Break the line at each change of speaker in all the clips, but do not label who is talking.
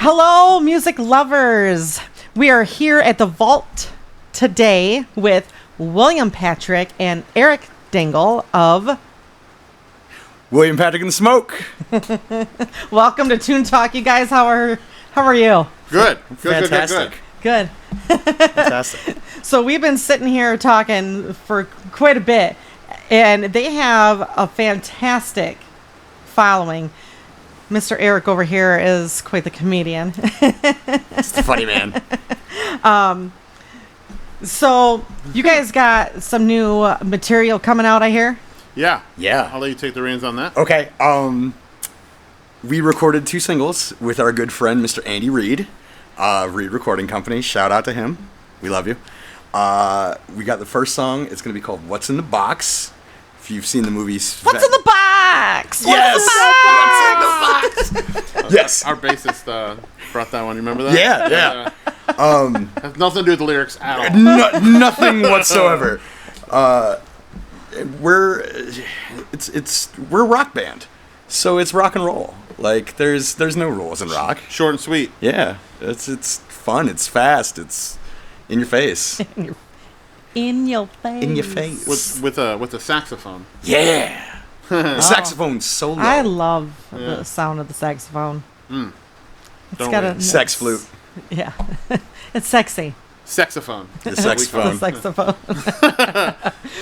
Hello, music lovers. We are here at the Vault today with William Patrick and Eric Dingle of
William Patrick and the Smoke.
Welcome to Tune Talk, you guys. How are you?
Good.
Fantastic.
Good.
Fantastic.
So we've been sitting here talking for quite a bit, and they have a fantastic following. Mr. Eric over here is quite the comedian.
It's the funny man.
So you guys got some new material coming out, I hear?
Yeah.
Yeah.
I'll let you take the reins on that.
Okay. We recorded 2 singles with our good friend Mr. Andy Reid, Reid Recording Company. Shout out to him. We love you. We got the first song. It's going to be called "What's in the Box." If you've seen the movies.
What's in the box?
Yes.
What's in the box?
Yes.
Our bassist brought that one. You remember that?
Yeah.
Has nothing to do with the lyrics at all.
Nothing whatsoever. We're a rock band, so it's rock and roll. Like there's no rules in rock.
Short and sweet.
Yeah, it's fun. It's fast. It's in your face.
In your face.
In your face.
With a saxophone.
Yeah. The saxophone's so low.
I love the sound of the saxophone. It's
Don't
got
we?
a
Sex flute.
Yeah, it's sexy.
Saxophone.
The
The
saxophone.
saxophone.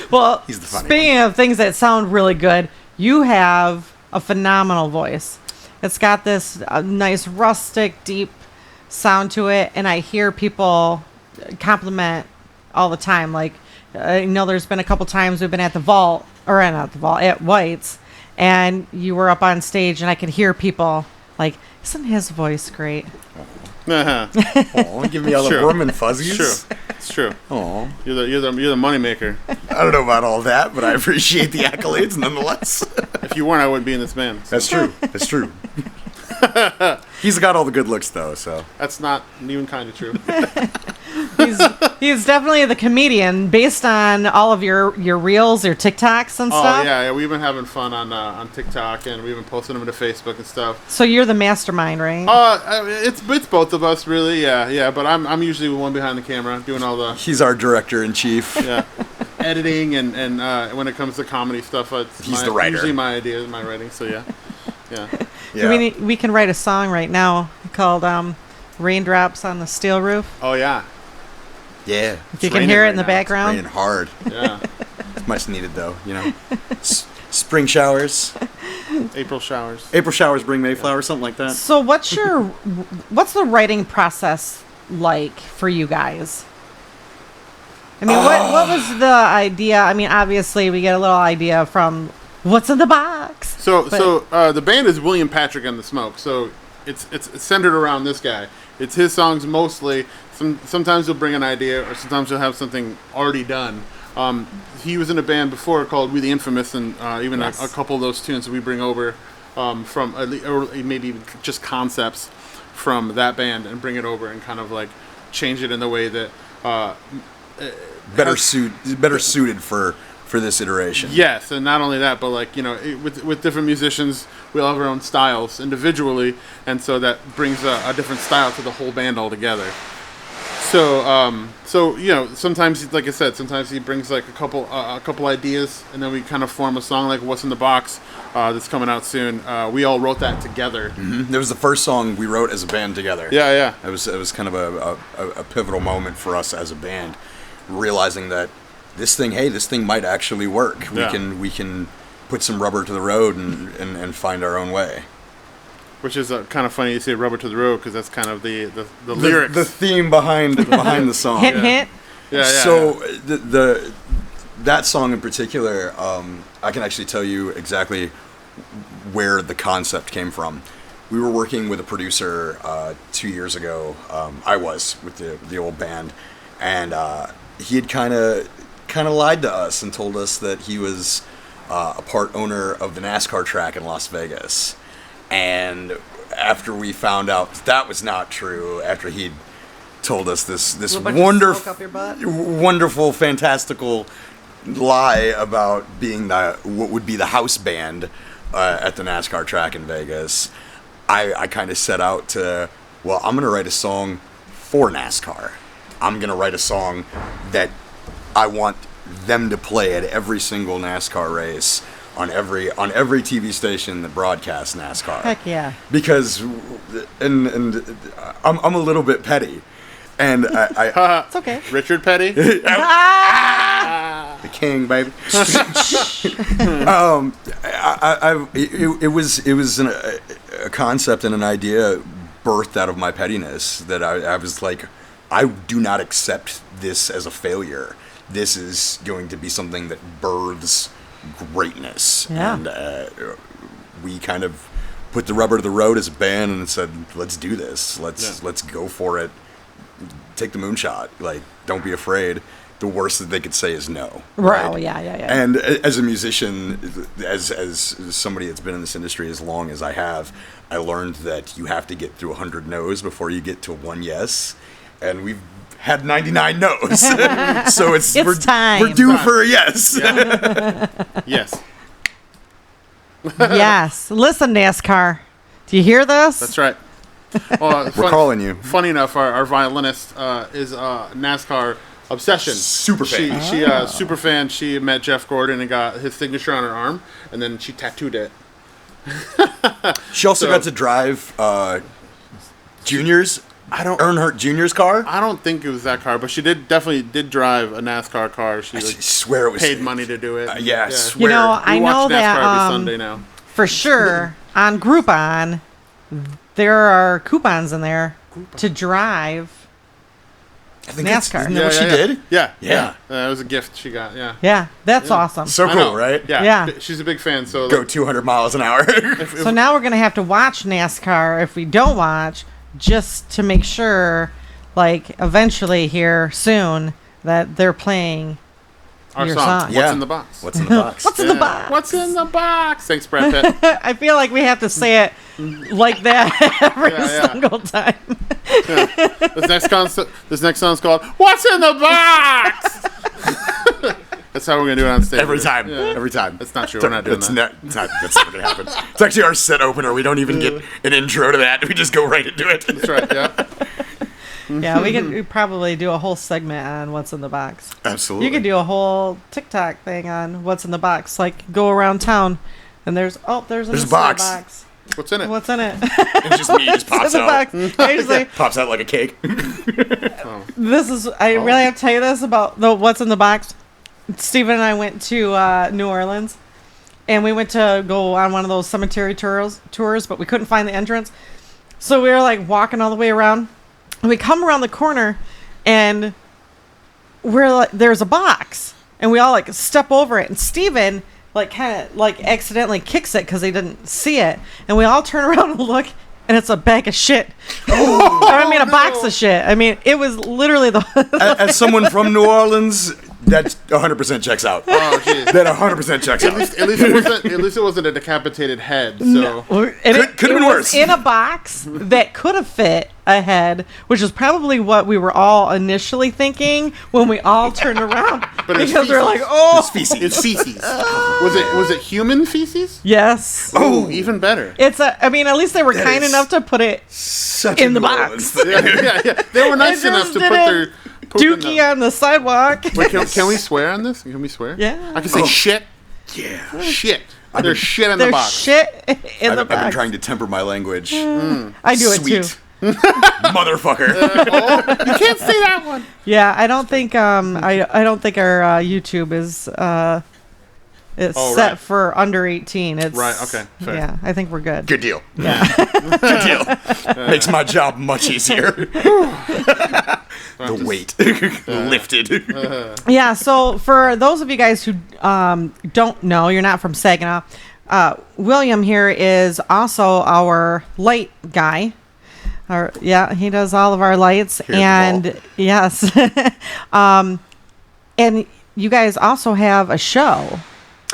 Well,
He's the funny
speaking of things that sound really good, you have a phenomenal voice. It's got this nice rustic, deep sound to it, and I hear people compliment all the time. Like, I know there's been a couple times we've been at the Vault, or not the Vault, at White's, and you were up on stage, and I could hear people like, "Isn't his voice great?"
Aw, give me all the
Sure.
warm and fuzzies.
It's true. It's true.
Aw.
You're the money maker.
I don't know about all that, but I appreciate the accolades nonetheless.
If you weren't, I wouldn't be in this band.
That's true. That's true. He's got all the good looks though, so.
That's not even kind of true.
He's definitely the comedian based on all of your reels, your TikToks and
Oh
stuff.
yeah, we've been having fun on TikTok, and we've been posting them to Facebook and stuff.
So you're the mastermind, right?
It's both of us really. Yeah. But I'm usually the one behind the camera doing all the
He's our director in chief.
editing and when it comes to comedy stuff,
He's the writer.
Usually my idea, my writing. So yeah.
Yeah.
We can write a song right now called "Raindrops on the Steel Roof."
Oh yeah.
Yeah.
If you can hear it in the background.
Raining hard.
Yeah.
It's much needed though, you know. Spring showers.
April showers.
April showers bring Mayflowers, something like that.
So what's the writing process like for you guys? I mean, what was the idea? I mean, obviously we get a little idea from "What's in the Box."
So the band is William Patrick and the Smoke. So it's centered around this guy. It's his songs mostly. Sometimes he'll bring an idea, or sometimes he'll have something already done. He was in a band before called We the Infamous, and even
Yes.
a couple of those tunes that we bring over from or maybe even just concepts from that band and bring it over and kind of like change it in the way that
Better suited for this iteration.
yes, and not only that, but like, you know, with different musicians, we all have our own styles individually, and so that brings a different style to the whole band altogether. So you know, sometimes, like I said, sometimes he brings like a couple ideas, and then we kind of form a song like "What's in the Box" that's coming out soon. We all wrote that together.
That was the first song we wrote as a band together.
Yeah.
It was kind of a pivotal moment for us as a band, realizing that this thing might actually work.
Yeah.
We can put some rubber to the road and find our own way.
Which is kind of funny you say "rubber to the road" because that's kind of the lyrics.
The theme behind the song.
Hint, hint.
Yeah.
So that song in particular, I can actually tell you exactly where the concept came from. We were working with a producer 2 years ago. I was with the old band, and he had kind of lied to us and told us that he was a part owner of the NASCAR track in Las Vegas. And after we found out that was not true, after he'd told us this
Little bunch of smoke up your butt?
wonderful, fantastical lie about being what would be the house band at the NASCAR track in Vegas, I kind of set out to well, I'm going to write a song for NASCAR. I'm going to write a song that I want them to play at every single NASCAR race on every TV station that broadcasts NASCAR.
Heck yeah.
Because, and I'm a little bit petty, and I
It's okay.
Richard Petty.
the king, baby. It was a concept and an idea birthed out of my pettiness that I was like, I do not accept this as a failure. This is going to be something that births greatness.
Yeah.
And we kind of put the rubber to the road as a band and said, let's do this. Let's go for it. Take the moonshot. Like, don't be afraid. The worst that they could say is no.
Right. Oh, yeah.
And as a musician, as somebody that's been in this industry as long as I have, I learned that you have to get through 100 no's before you get to one yes. And we've had 99 no's. So we're
time.
We're due for a yes.
Yes.
Yes. Listen, NASCAR. Do you hear this?
That's right.
We're calling you.
Funny enough, our violinist is NASCAR obsession.
Super fan.
She super fan. She met Jeff Gordon and got his signature on her arm, and then she tattooed it.
She also got to drive Junior's Earnhardt Junior's car.
I don't think it was that car, but she definitely did drive a NASCAR car. She
I
like,
swear it was
paid money to do it.
yeah, I swear.
You know, I
We watch
know
NASCAR
that
every Sunday now.
for sure on Groupon, there are coupons in there to drive.
I think
NASCAR.
Isn't that what she did?
Yeah.
Yeah.
It was a gift she got. Yeah.
Yeah, that's awesome.
So
I
cool,
know.
right?
Yeah.
Yeah.
She's a big fan. So
Go 200 miles an hour.
So now we're going to have to watch NASCAR if we don't watch, just to make sure, like, eventually here soon, that they're playing
our
your
song.
song.
What's in the box?
What's in the box?
What's in the box?
What's in the box? Thanks, Brad Pitt.
I feel like we have to say it like that every
Yeah.
single time.
This next song's called "What's in the Box." That's how we're gonna do it on stage
Every time.
Yeah.
Every time.
That's not true. We're not doing that.
That's not going to happen. It's actually our set opener. We don't even get an intro to that. We just go right into it.
That's right. Yeah.
Yeah, we could probably do a whole segment on what's in the box.
Absolutely.
You could do a whole TikTok thing on what's in the box. Like, go around town, and there's a mystery
box.
What's in it?
What's in it?
It's just me. Just pops
in the
out.
box. I usually,
Pops out like a cake.
this is. I really have to tell you this about the what's in the box. Steven and I went to New Orleans, and we went to go on one of those cemetery tours, but we couldn't find the entrance. So we were like walking all the way around, and we come around the corner, and we're like, there's a box, and we all like step over it, and Steven like kind of like accidentally kicks it because he didn't see it, and we all turn around and look, and it's a bag of shit. I mean, a box of shit. I mean, it was literally the.
As someone from New Orleans, that 100% checks out.
Oh, jeez.
That 100% checks out.
At least it wasn't a decapitated head. So
And
Could have been
was
worse.
in a box that could have fit a head, which is probably what we were all initially thinking when we all turned around.
But it's
because we're
feces.
like, oh,
It's feces.
it's feces. Was it human feces?
yes.
Oh, even better.
It's a. I mean, at least they were
That
kind
is-
enough to put it
Such
in
a
the
New
box.
Orleans thing.
Yeah. They were nice
They
enough
just
to put
did
their poop in
dookie
the-
on the sidewalk.
Wait, can we swear on this? Can we swear?
Yeah.
I can say shit.
Yeah.
Shit. There's shit in the
There's
box.
shit in
I've
the
been
box.
trying to temper my language.
I do it too.
Sweet. Motherfucker.
You can't say that one.
Yeah, I don't think I don't think our YouTube is it's
Oh,
set
right.
for under 18. It's
Right, okay, fair.
Yeah, I think we're good.
Good deal. Good deal. Makes my job much easier. The weight lifted.
Yeah, so for those of you guys who don't know, you're not from Saginaw, William here is also our light guy. Yeah, he does all of our lights.
Here at the
And yes. And you guys also have a show,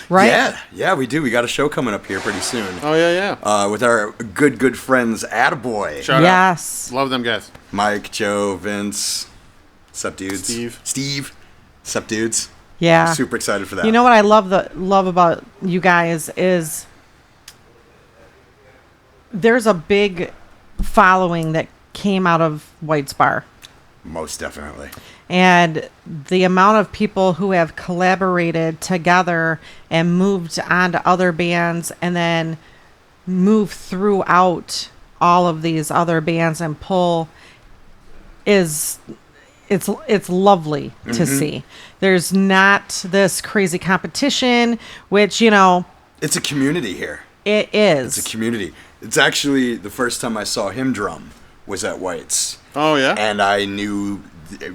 right?
Yeah, we do. We got a show coming up here pretty soon.
Oh yeah.
With our good friends, Attaboy.
Shout
Yes.
out. Love them guys.
Mike, Joe, Vince, sup dudes. Steve, sup dudes.
Yeah.
Super excited for that.
You know what I love about you guys is there's a big following that came out of White's Bar.
Most definitely.
And the amount of people who have collaborated together and moved on to other bands and then move throughout all of these other bands and pull is it's lovely to see. There's not this crazy competition, which, you know,
It's a community here.
it is.
It's a community. It's actually the first time I saw him drum was at White's.
Oh yeah.
And I knew,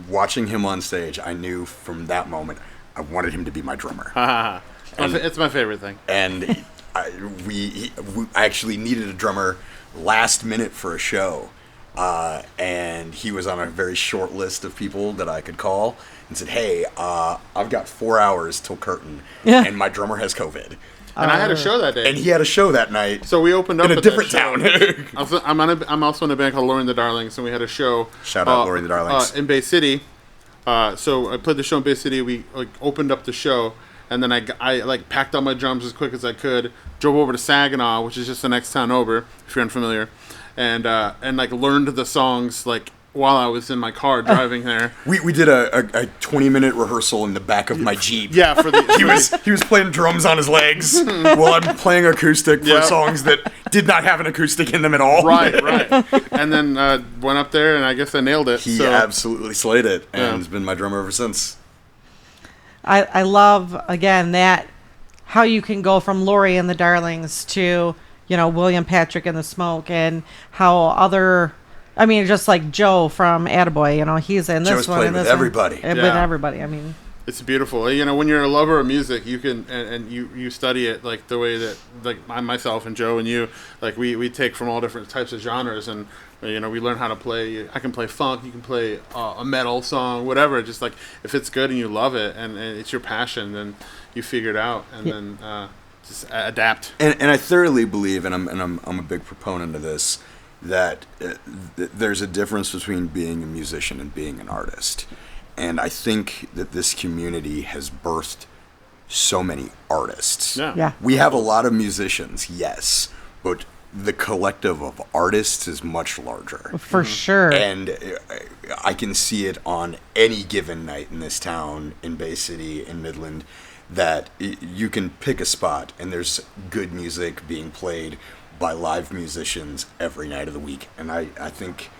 watching him on stage, I knew from that moment I wanted him to be my drummer.
It's my favorite thing.
And I actually needed a drummer last minute for a show. And he was on a very short list of people that I could call and said, hey, I've got 4 hours till curtain,
Yeah.
and my drummer has COVID.
And I had a show that day.
And he had a show that night.
So we opened up
in a
at
different
that show.
town.
I'm also in a band called Lowering the Darlings, and we had a show.
Shout out Lowering the Darlings.
In Bay City. So I played the show in Bay City. We opened up the show, and then I like packed up my drums as quick as I could. Drove over to Saginaw, which is just the next town over, if you're unfamiliar, and like learned the songs like while I was in my car driving there.
We did a 20-minute rehearsal in the back of my Jeep.
Yeah, for the
He was playing drums on his legs while I'm playing acoustic for
Yeah.
songs that did not have an acoustic in them at all.
right. And then went up there, and I guess I nailed it.
He
so.
absolutely slayed it, and
Yeah.
has been my drummer ever since.
I love, again, that how you can go from Lori and the Darlings to, you know, William Patrick and the Smoke, and how I mean, just like Joe from Attaboy, you know, he's in this
Joe's
one
played
and
with
this one.
everybody.
With
Yeah.
everybody. I mean,
It's beautiful. You know, when you're a lover of music, you can and you study it like the way that like I myself and Joe and you like we take from all different types of genres, and you know we learn how to play. I can play funk, you can play a metal song, whatever. Just like if it's good and you love it and it's your passion, then you figure it out and then just adapt.
And I thoroughly believe, and I'm a big proponent of this, that there's a difference between being a musician and being an artist. And I think that this community has birthed so many artists.
yeah.
We have a lot of musicians, yes, but the collective of artists is much larger.
For sure.
And I can see it on any given night in this town, in Bay City, in Midland, that you can pick a spot and there's good music being played by live musicians every night of the week. And I think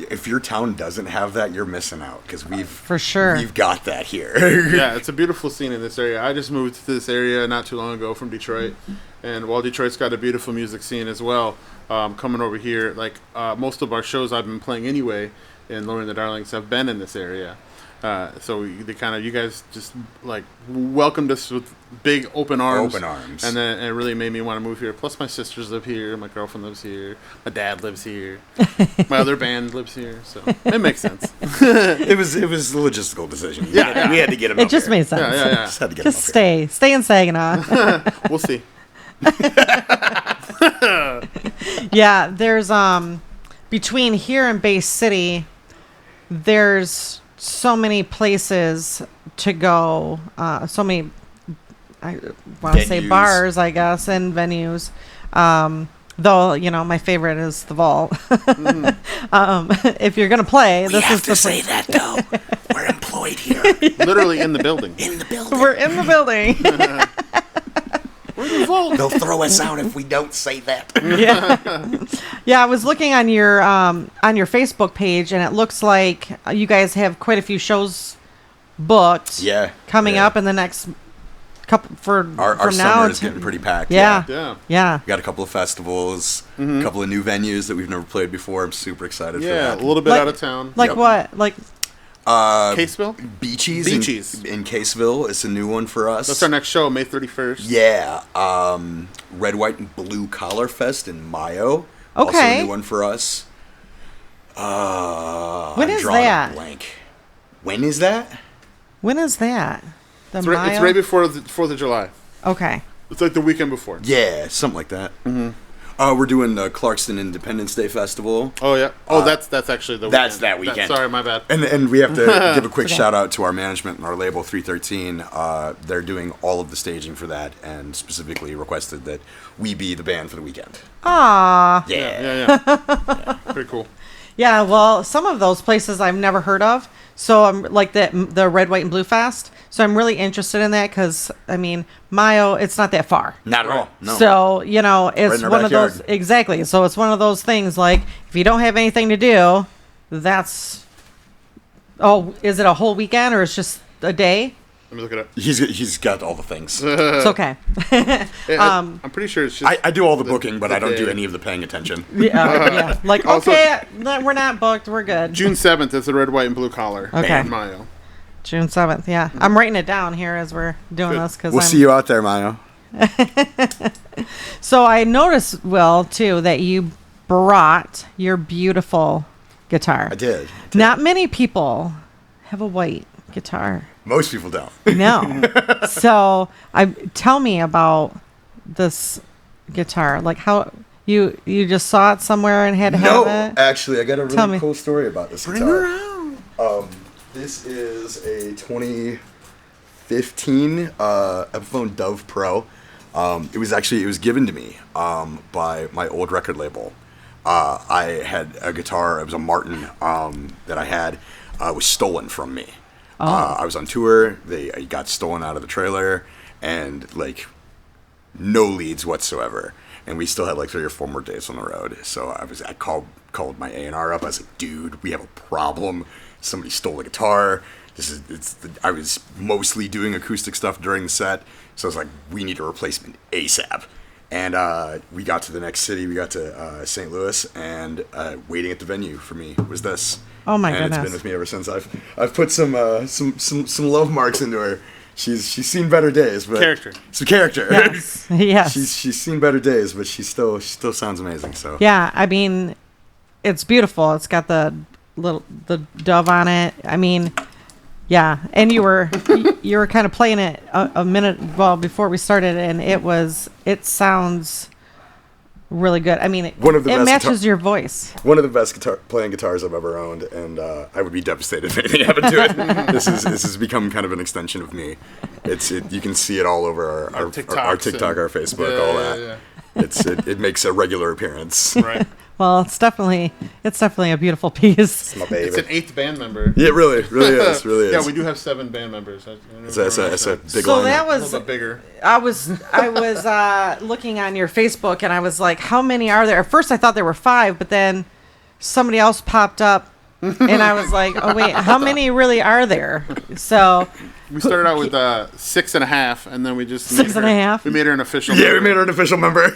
if your town doesn't have that, you're missing out, because
For sure.
we've got that here.
Yeah, it's a beautiful scene in this area. I just moved to this area not too long ago from Detroit, and while Detroit's got a beautiful music scene as well, coming over here, like most of our shows I've been playing anyway in Lowering the Darlings have been in this area. So you guys just like welcomed us with big open arms.
Open arms.
And then it really made me want to move here. Plus my sisters live here, my girlfriend lives here, my dad lives here, my other band lives here. So it makes sense.
It was a logistical decision. We had to get him
It
up
just
here.
made sense.
Yeah.
Just had to get him
Just
up here.
stay in Saginaw.
We'll see.
Yeah, there's between here and Bay City, there's so many places to go, so many, I want to say
Venues.
bars, I guess, and venues. Though, you know, my favorite is the Vault. If you're gonna play, this is the
say that though. We're employed here
Literally in the building.
in the building.
we're in the building.
They'll throw us out if we don't say that.
Yeah, I was looking on your Facebook page, and it looks like you guys have quite a few shows booked.
Yeah,
coming
yeah.
up in the next couple
Our
from now
summer is
to-
getting pretty packed.
Yeah.
Yeah.
We got a couple of festivals, a couple of new venues that we've never played before. I'm super excited for
Yeah,
that.
a little bit
Like-
out of town.
Like
Yep.
what? Like
Caseville?
Beachies.
Beachies.
In Caseville. It's a new one for us.
That's our next show, May 31st.
Yeah. Red, White, and Blue Collar Fest in Mayo. Also
Okay.
a new one for us.
When
I'm
is
drawing a
that?
blank. When is that?
when is that? The
It's right
Mayo?
before the 4th of July.
Okay.
It's like the weekend before.
Yeah, something like that. Mm-hmm. We're doing the Clarkston Independence Day Festival.
Oh, yeah. Oh, that's actually the
that's
weekend.
that weekend.
Sorry, my bad.
And we have to give a quick
Okay.
shout out to our management and our label 313. They're doing all of the staging for that, and specifically requested that we be the band for the weekend.
Ah.
Yeah.
Yeah. Pretty cool.
Yeah, well, some of those places I've never heard of. So I'm like the Red, White, and Blue Fest. So I'm really interested in that because I mean, Mayo, it's not that far.
Not at all. No.
So you know, it's
in our
one of those
backyard.
exactly. So it's one of those things like if you don't have anything to do, that's is it a whole weekend or it's just a day?
Let me look it up.
He's got all the things.
It's okay.
I'm pretty sure it's just.
I do all the booking, but I don't do
day.
any of the paying attention.
Yeah. Like
Also-
okay, we're not booked. We're good.
June 7th is the Red, White, and Blue Collar.
Okay.
In Mayo.
June 7th. Yeah, I'm writing it down here as we're doing this because
We'll see you out there, Mayo.
So I noticed, Will, too, that you brought your beautiful guitar.
I did.
Not many people have a white guitar.
Most people don't.
No. So tell me about this guitar. Like how you just saw it somewhere and had to
No,
have it?
actually, I got a
Tell me.
really cool story about this guitar. This is a 2015 Epiphone Dove Pro. It was given to me by my old record label. I had a guitar. It was a Martin that I had. Was stolen from me. I was on tour. It got stolen out of the trailer, and like no leads whatsoever. And we still had like 3 or 4 more days on the road. So I called my A&R up. I was like, dude, we have a problem. Somebody stole the guitar. I was mostly doing acoustic stuff during the set. So I was like, we need a replacement ASAP. And we got to the next city. We got to St. Louis, and waiting at the venue for me was this.
Oh my
and
goodness.
it's been with me ever since. I've put some love marks into her. She's seen better days, but
Character.
It's a character.
Yes. Yes.
she's seen better days, but she still sounds amazing. So
Yeah, I mean, it's beautiful. It's got the dove on it. I mean, yeah. And you were kind of playing it a minute before we started, and it sounds really good. I mean, it matches your voice.
one of the best playing guitars I've ever owned, and I would be devastated if anything happened to it. This has become kind of an extension of me. You can see it all over our TikTok, our Facebook, all that.
Yeah.
It makes a regular appearance.
Right.
Well, it's definitely a beautiful piece.
My baby.
It's an 8th band member.
Yeah, it really is.
Yeah, we do have 7 band members.
That's a big
So
line.
that
a
was
little bit bigger.
I was looking on your Facebook, and I was like, how many are there? At first I thought there were 5, but then somebody else popped up, and I was like, oh wait, how many really are there? So
We started out with 6.5, and then we just
6.5?
We made her an official.
Yeah, we
member.
made her an official member.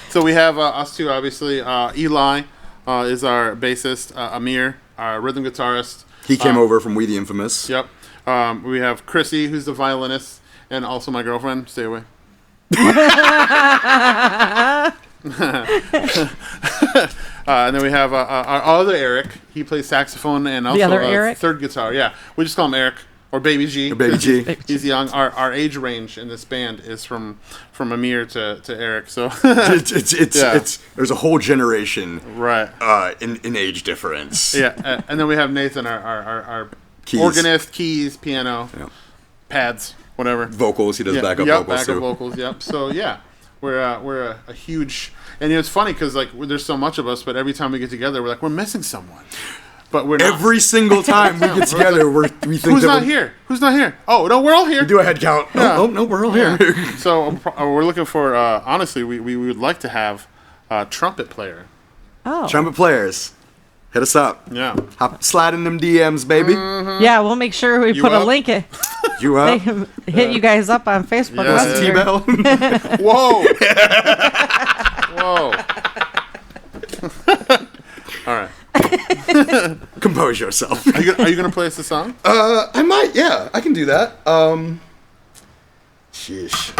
So we have us two, obviously. Eli is our bassist. Amir, our rhythm guitarist.
He came over from We the Infamous.
Yep. We have Chrissy, who's the violinist, and also my girlfriend. Stay away. And then we have our other Eric. He plays saxophone and also
other Eric?
third guitar. Yeah, we just call him Eric or Baby G.
Baby G.
He's young. Our age range in this band is from Amir to Eric. So
It's there's a whole generation
right.
in age difference.
Yeah, and then we have Nathan, our
Keys.
organist, keys, piano,
Yeah.
pads, whatever.
Vocals, he does backup
yep,
vocals
backup
too.
vocals. Yep. So yeah, we're a huge, and it's funny because like there's so much of us, but every time we get together, we're like we're missing someone, but we're not.
Every single time we get together, we think
Who's
that
not here? Who's not here? Oh no, we're all here.
we do a head count.
Yeah.
Oh no, we're all here.
So we're looking for. Honestly, we would like to have a trumpet player.
oh
Trumpet players, hit us up.
Yeah.
Slide in them DMs, baby.
yeah, we'll make sure we
You
put a
up?
link.
You up?
Hit you guys up on Facebook.
Yeah,
Messenger.
T-Bell.
Whoa. Whoa. All right.
Compose yourself.
Are you gonna play us a song?
I might. Yeah, I can do that. Sheesh.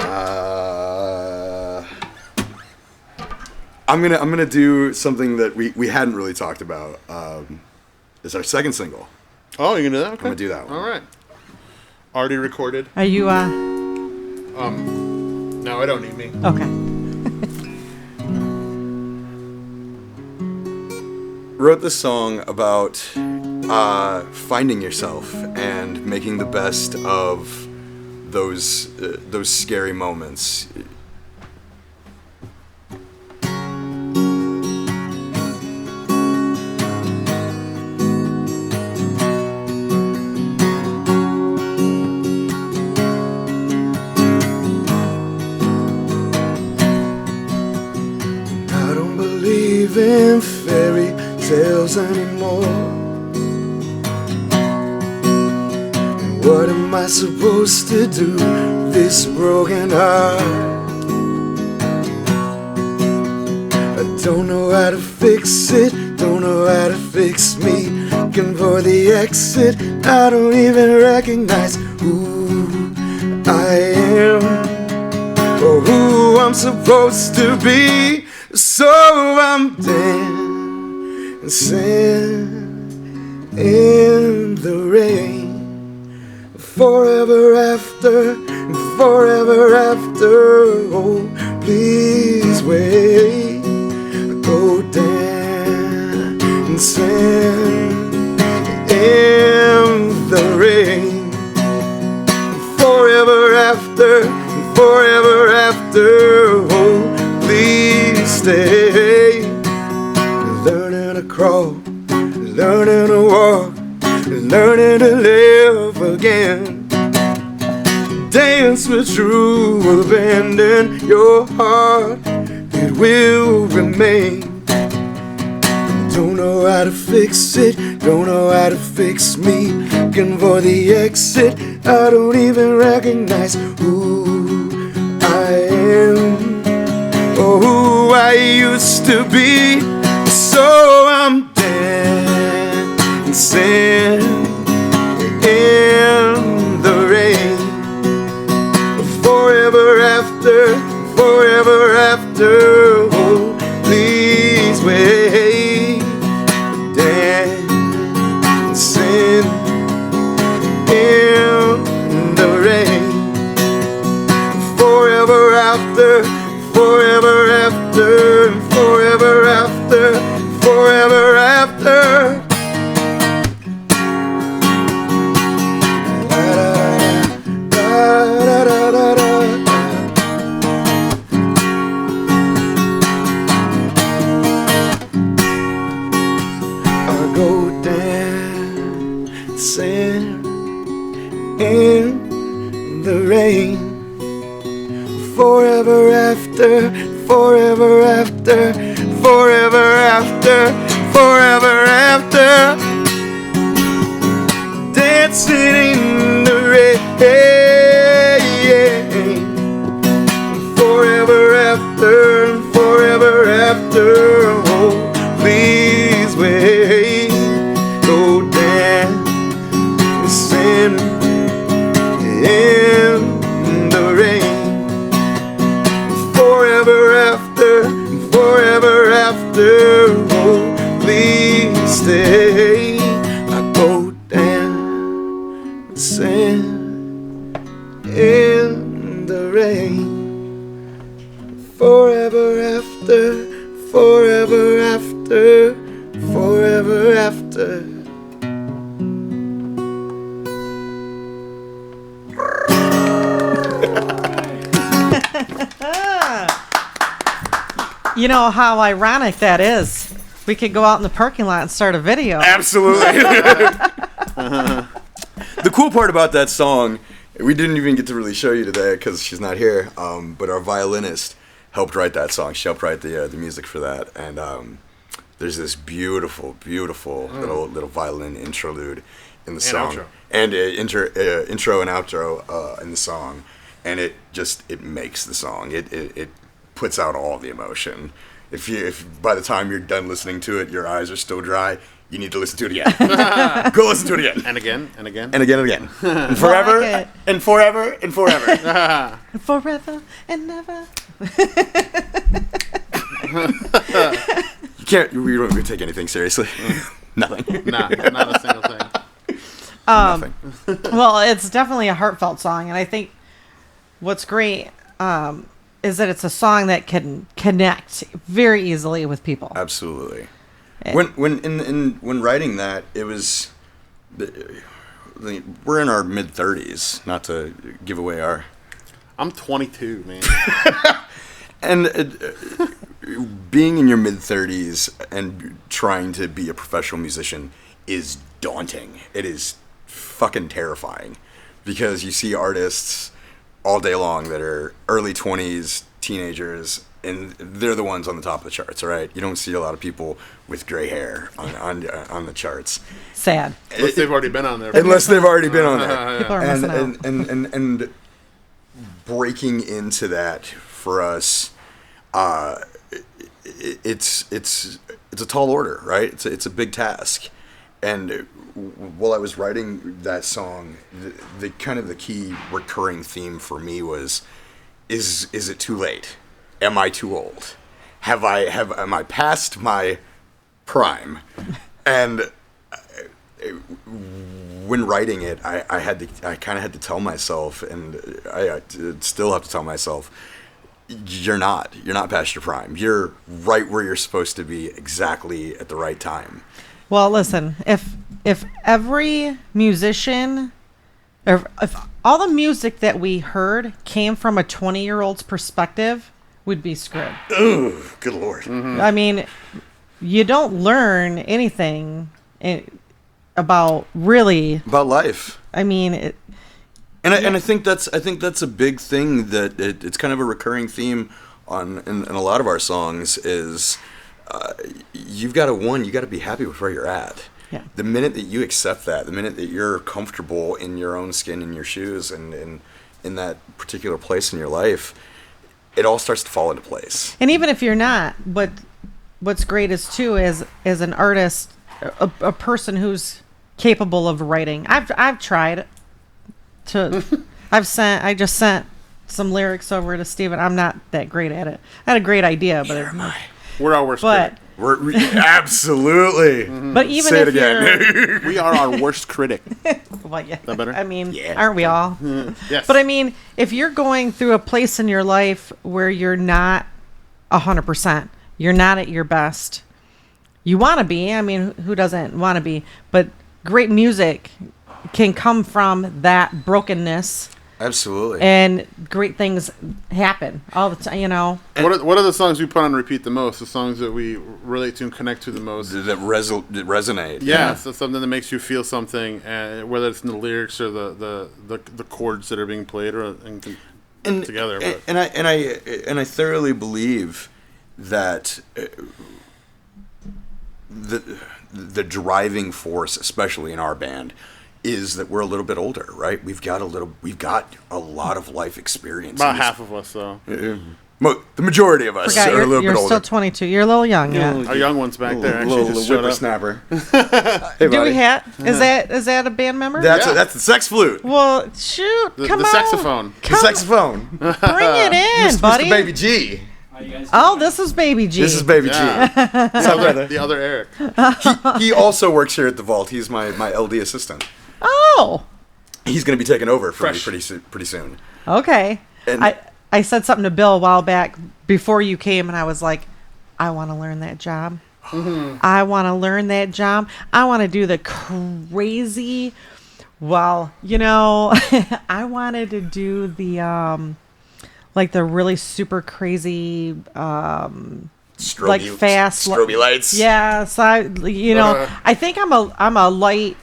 I'm gonna do something that we hadn't really talked about. It's our second single.
Oh, you're gonna do that? Okay.
I'm gonna do that one.
All right. Already recorded.
Are you
No, I don't need me.
okay?
Wrote this song about finding yourself and making the best of those scary moments. What am I supposed to do with this broken heart? I don't know how to fix it, don't know how to fix me. Looking for the exit, I don't even recognize who I am or who I'm supposed to be. So I'm dancing in the rain, forever after, forever after. Oh, please wait. Go dancing in the rain, forever after, forever after. Oh, please stay. Learning to crawl, learning to walk, learning to live again. Dance with true abandon. Your heart, it will remain. Don't know how to fix it, don't know how to fix me. Looking for the exit, I don't even recognize who I am or who I used to be. So I'm dancing in the rain, forever after, forever after. Oh, please wait. Dancing in the rain, forever after, forever after, forever after, forever after. Go dancing in the rain, forever after, forever after, forever after, forever after. Dancing in the rain, forever after, forever after. Oh, please wait. Go dancing in the rain, forever after, forever after. Oh, please stay. I go dancing in the rain, forever after, forever after, forever after.
You know how ironic that is. We could go out in the parking lot and start a video.
Absolutely. The cool part about that song, we didn't even get to really show you today because she's not here, but our violinist helped write that song. She helped write the music for that. And there's this beautiful, beautiful little violin interlude in the song.
Outro.
And intro and outro in the song. And it makes the song. It puts out all the emotion. If by the time you're done listening to it, your eyes are still dry, you need to listen to it again. Go listen to it again.
And again, and again.
And again and again. And forever,
like it.
and forever, and forever.
Forever and never.
We don't take anything seriously. Nothing.
Nah, not a single thing.
Nothing.
Well, it's definitely a heartfelt song, and I think what's great is that it's a song that can connect very easily with people.
Absolutely. When writing that, it was we're in our mid-30s, not to give away our.
I'm 22, man.
And being in your mid-30s and trying to be a professional musician is daunting. It is fucking terrifying because you see artists all day long that are early 20s, teenagers, and they're the ones on the top of the charts. All right, you don't see a lot of people with gray hair on the charts
Sad.
Unless they've already been on there.
unless they've already been on there.
People are
and,
missing out.
and breaking into that for us, it's a tall order, right? It's a big task. And while I was writing that song, the kind of the key recurring theme for me was, is it too late? Am I too old? Am I past my prime? And when writing it, I kind of had to tell myself, and I still have to tell myself, you're not past your prime. You're right where you're supposed to be, exactly at the right time.
Well, listen, if every musician, or if all the music that we heard came from a 20-year-old's perspective, we'd be screwed.
Ooh, good Lord.
I mean, you don't learn anything about really.
About life.
I mean,
And I think that's a big thing, that it's kind of a recurring theme in a lot of our songs is, you got to be happy with where you're at.
Yeah.
The minute that you accept that, the minute that you're comfortable in your own skin, in your shoes, and in that particular place in your life, it all starts to fall into place.
and even if you're not, what's great is too, as an artist, a person who's capable of writing. I've tried to. I just sent some lyrics over to Steven. I'm not that great at it. I had a great idea, but
We're our worst
but
critic.
We're absolutely.
but even
Say it
if you're
again.
We are our worst critic.
well, yeah,
that better?
I mean,
Yeah.
aren't we all?
Yes.
But I mean, if you're going through a place in your life where you're not 100%, you're not at your best. You want to be. I mean, who doesn't want to be? But great music can come from that brokenness,
Absolutely.
and great things happen all the time.
What are the songs we put on repeat the most? The songs that we relate to and connect to the most?
that resonate.
Yeah, so something that makes you feel something, whether it's in the lyrics or the chords that are being played together. But.
And I thoroughly believe that the driving force, especially in our band, is that we're a little bit older, right? We've got a lot of life experience.
About half of us, though.
The majority of us
Forgot,
are a little
you're
bit
still
older.
22. You're a little young. Yeah.
Our young ones back there actually
little
just showed up.
whippersnapper. Hey,
Do
buddy.
we have? Is that a band member?
That's
Yeah.
that's the sex flute.
Well, shoot. Come
The
on.
saxophone.
The saxophone.
Bring it in,
Mr.
buddy.
Baby G.
Oh, this is Baby G.
This is Baby
Yeah.
G. What's up, brother?
The other Eric.
He also works here at the Vault. He's my LD assistant.
Oh,
He's going to be taking over for me
Fresh.
pretty soon.
okay.
And-
I said something to Bill a while back before you came, and I was like, I want to learn that job. I want to learn that job. I want to do the crazy. Well, I wanted to do the like the really super crazy like fast
strobe lights.
Yeah, so I think I'm a light.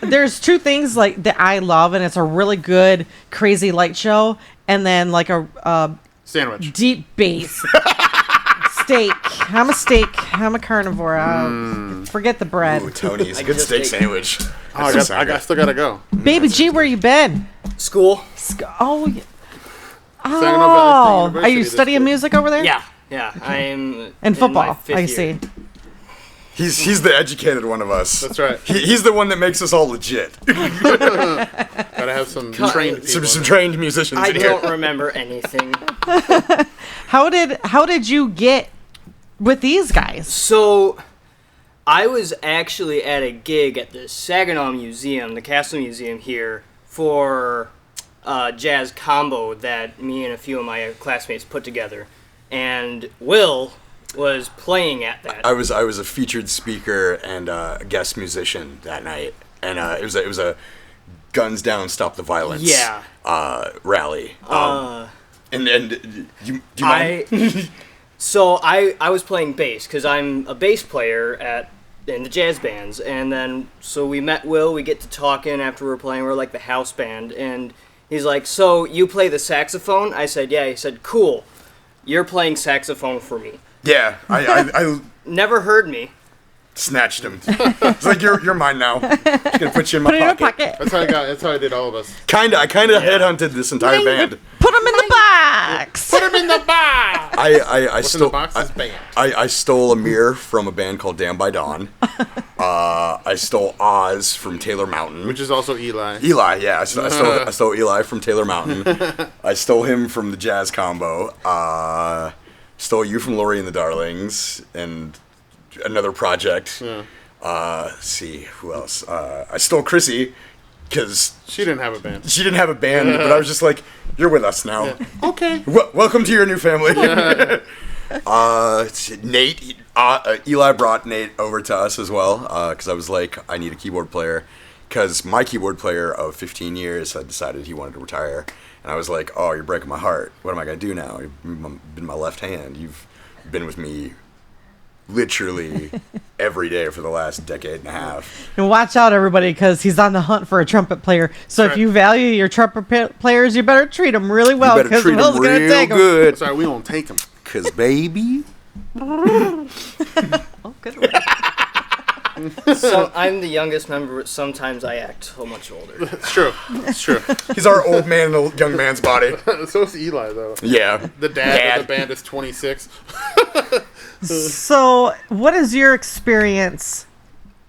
There's two things like that I love, and it's a really good crazy light show, and then like a
Sandwich.
deep bass steak. I'm a steak. I'm a carnivore. Forget the bread.
Ooh, Tony's
I
good
just
steak
ate-
sandwich.
Oh, I still gotta go.
Baby G, where you been?
School?
Oh,
Saginaw Valley
oh,
State
are you
University this
studying
year.
music over there?
Yeah. I'm
And
in
football,
my fifth
I
year.
see.
He's the educated one of us.
That's right.
He's the one that makes us all legit.
Gotta have some trained people.
some trained musicians
I
in here.
don't remember anything.
How did you get with these guys?
So, I was actually at a gig at the Saginaw Museum, the Castle Museum here, for a jazz combo that me and a few of my classmates put together. And Will was playing at that.
I was a featured speaker and a guest musician that night, and it was a Guns Down, Stop the Violence rally. And do you mind?
So I was playing bass because I'm a bass player in the jazz bands, and then so we met Will. We get to talking after we're playing. We're like the house band, and he's like, "So you play the saxophone?" I said, "Yeah." He said, "Cool. you're playing saxophone for me.
Yeah, I
Never heard me.
snatched him. It's like you're mine now. Just gonna put you in my
Put it in your
pocket.
pocket.
That's how I did all of us.
I kind of headhunted this entire band.
Put them in the box.
Put him in the box.
I
What's
stole
in the box is band.
I stole Amir from a band called Damn by Dawn. I stole Oz from Taylor Mountain.
Which is also Eli.
Eli, yeah, I stole Eli from Taylor Mountain. I stole him from the Jazz Combo. Stole you from Lori and the Darlings, and another project.
Yeah.
Let's see who else. I stole Chrissy because
She didn't have a band.
she didn't have a band, but I was just like, "You're with us now.
Okay.
Welcome to your new family." Nate, Eli brought Nate over to us as well because I was like, I need a keyboard player because my keyboard player of 15 years had decided he wanted to retire, and I was like, oh, you're breaking my heart. What am I gonna do now? You've been my left hand. You've been with me literally every day for the last decade and a half.
And watch out, everybody, because he's on the hunt for a trumpet player. So if
Right.
you value your trumpet players, you better treat them really well,
You better
because
treat
Will's
them
going to
real
take them.
good,
Sorry, we won't take him.
cause baby.
Oh, good one.
So I'm the youngest member, but sometimes I act so much older.
It's true. It's true.
He's our old man in a young man's body.
So is Eli, though.
Yeah.
The dad of the band is 26.
So, what is your experience?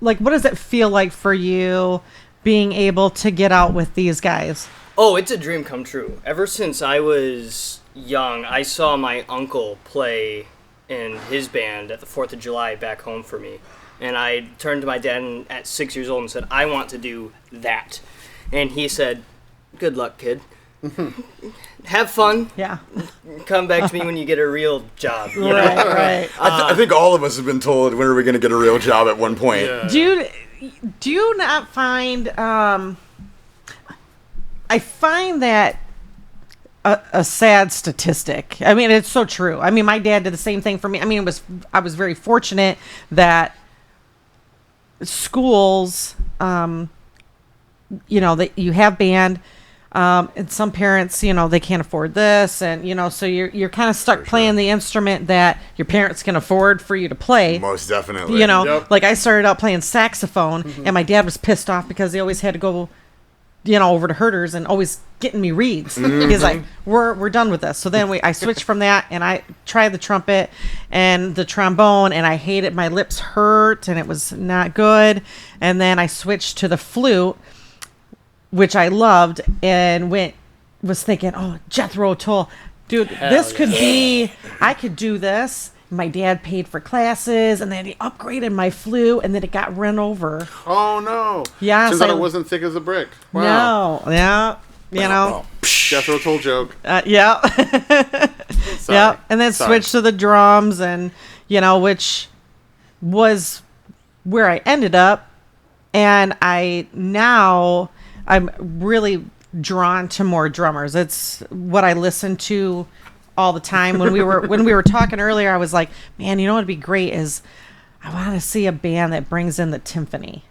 Like, what does it feel like for you being able to get out with these guys?
Oh, it's a dream come true. Ever since I was young, I saw my uncle play in his band at the 4th of July back home for me. And I turned to my dad at 6 years old and said, I want to do that. And he said, good luck, kid. Have fun.
Yeah.
Come back to me when you get a real job. You know?
Right.
I think all of us have been told, when are we going to get a real job at one point?
Yeah.
Do you not find I find that a sad statistic. I mean, it's so true. I mean, my dad did the same thing for me. I mean, I was very fortunate that schools, that you have band, and some parents, they can't afford this, and so you're kind of stuck playing the instrument that your parents can afford for you to play.
Most definitely.
Yep.
Like I started out playing saxophone, and my dad was pissed off because they always had to go, over to Herter's and always getting me reeds. He's like, we're done with this. So then I switched from that, and I tried the trumpet and the trombone, and I hated. My lips hurt, and it was not good. And then I switched to the flute, which I loved, and was thinking, oh, Jethro Tull, dude, this could be. I could do this. My dad paid for classes, and then he upgraded my flute, and then it got run over.
Oh, no.
Yeah,
Turns
so-
out it wasn't thick as a brick. Wow.
No, yeah,
Oh, psh.
Jethro Tull joke.
yeah,
Sorry.
yeah, and then
Sorry.
switched to the drums, and which was where I ended up, and I'm really drawn to more drummers. It's what I listen to all the time. When we were talking earlier, I was like, man, what'd be great is I want to see a band that brings in the timpani.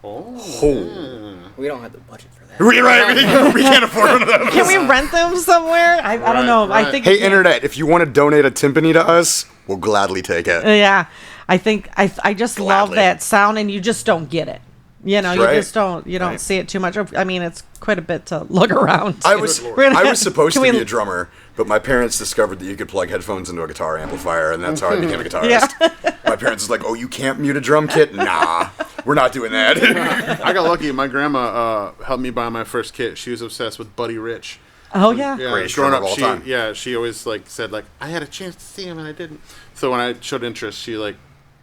Oh.
We don't have the budget for that.
We can't afford one of those.
Can we rent them somewhere? I don't know.
right.
I think
Hey, internet, if you want to donate a timpani to us, we'll gladly take it.
Yeah, I think I just love
Gladly.
that sound, and you just don't get it. You
Right.
just don't
Right.
see it too much. I mean, it's quite a bit to look around.
I was supposed
Can
to
we-
be a drummer, but my parents discovered that you could plug headphones into a guitar amplifier, and that's how I became a guitarist.
Yeah.
My parents was like, "Oh, you can't mute a drum kit? Nah, we're not doing that."
I got lucky. My grandma helped me buy my first kit. She was obsessed with Buddy Rich.
Oh yeah.
Yeah,
Greatest
growing
drummer
up,
of all time.
she always said I had a chance to see him and I didn't. So when I showed interest, she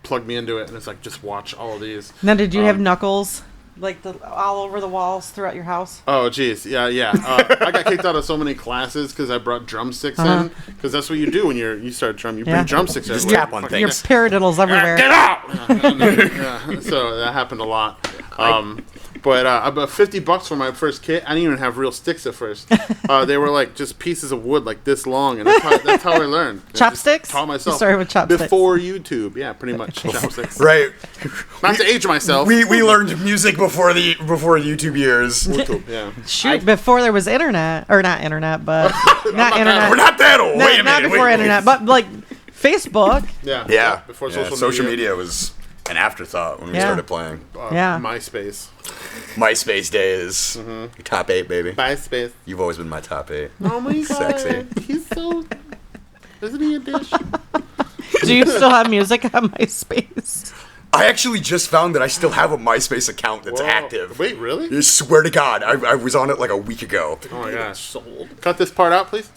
plugged me into it, and it's just watch all of these.
Now, did you have knuckles all over the walls throughout your house?
Oh, geez. Yeah. I got kicked out of so many classes because I brought drumsticks in. Because that's what you do when you start drum. You bring
Yeah.
drumsticks
Just
everywhere.
tap on
Your
things.
paradiddles everywhere.
Get out! Yeah, so that happened a lot. But about $50 for my first kit. I didn't even have real sticks at first. They were like just pieces of wood like this long, and that's how I learned. I just
Chopsticks?
Taught myself.
You started with chopsticks.
Before YouTube, yeah, pretty much chopsticks.
Right.
Not to age myself.
We learned music before YouTube years.
YouTube, yeah.
Shoot, before there was internet, or not internet, but not internet.
We're not that old.
Not,
Wait a minute.
not before
wait.
internet, but like Facebook.
Yeah.
Yeah.
Before
Yeah, social media was an afterthought when we
Yeah.
started playing.
Yeah.
MySpace.
MySpace days. Top 8, baby.
MySpace.
You've always been my top 8.
Oh my god.
Sexy.
He's so. Isn't he a dish?
Do you still have music on MySpace?
I actually just found that I still have a MySpace account that's
Whoa.
active.
Wait, really?
I swear to God, I was on it like a week ago.
Oh my gosh.
Sold.
Cut this part out, please.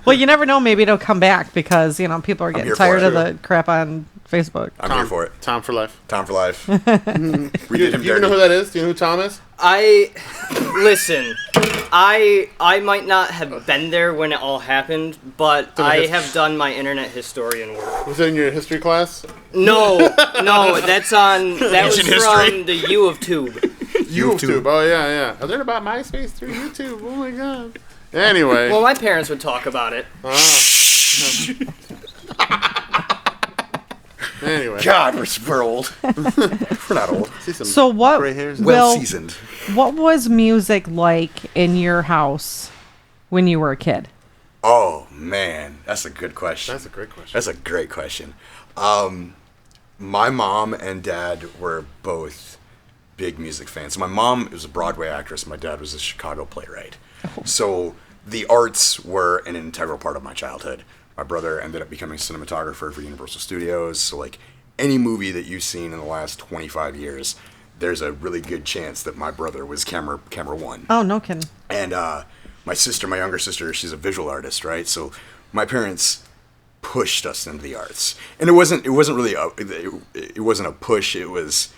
Well, you never know. Maybe it'll come back because people are getting
here for
tired
it.
of the crap on Facebook.
I'm here for it.
Tom for life.
Tom for life. We did him
Do you
dirty.
know who that is? Do you know who Tom is?
Listen, I might not have been there when it all happened, but I have done my internet historian work.
Was it in your history class?
No, that was
Ancient history.
from the U of Tube.
YouTube. Oh yeah, yeah. I learned about MySpace through YouTube. Oh my god. Anyway.
Well, my parents would talk about it.
Anyway.
God, we're old. We're not old.
See some
So what?
gray hairs.
Well
Will,
seasoned.
what was music like in your house when you were a kid?
Oh man, that's a good question.
That's a great question.
That's a great question. My mom and dad were both big music fans. So my mom was a Broadway actress. My dad was a Chicago playwright. So the arts were an integral part of my childhood. My brother ended up becoming a cinematographer for Universal Studios. So like any movie that you've seen in the last 25 years, there's a really good chance that my brother was camera one.
Oh, no kidding.
And my younger sister, she's a visual artist, right? So my parents pushed us into the arts, and it wasn't really it wasn't a push. It was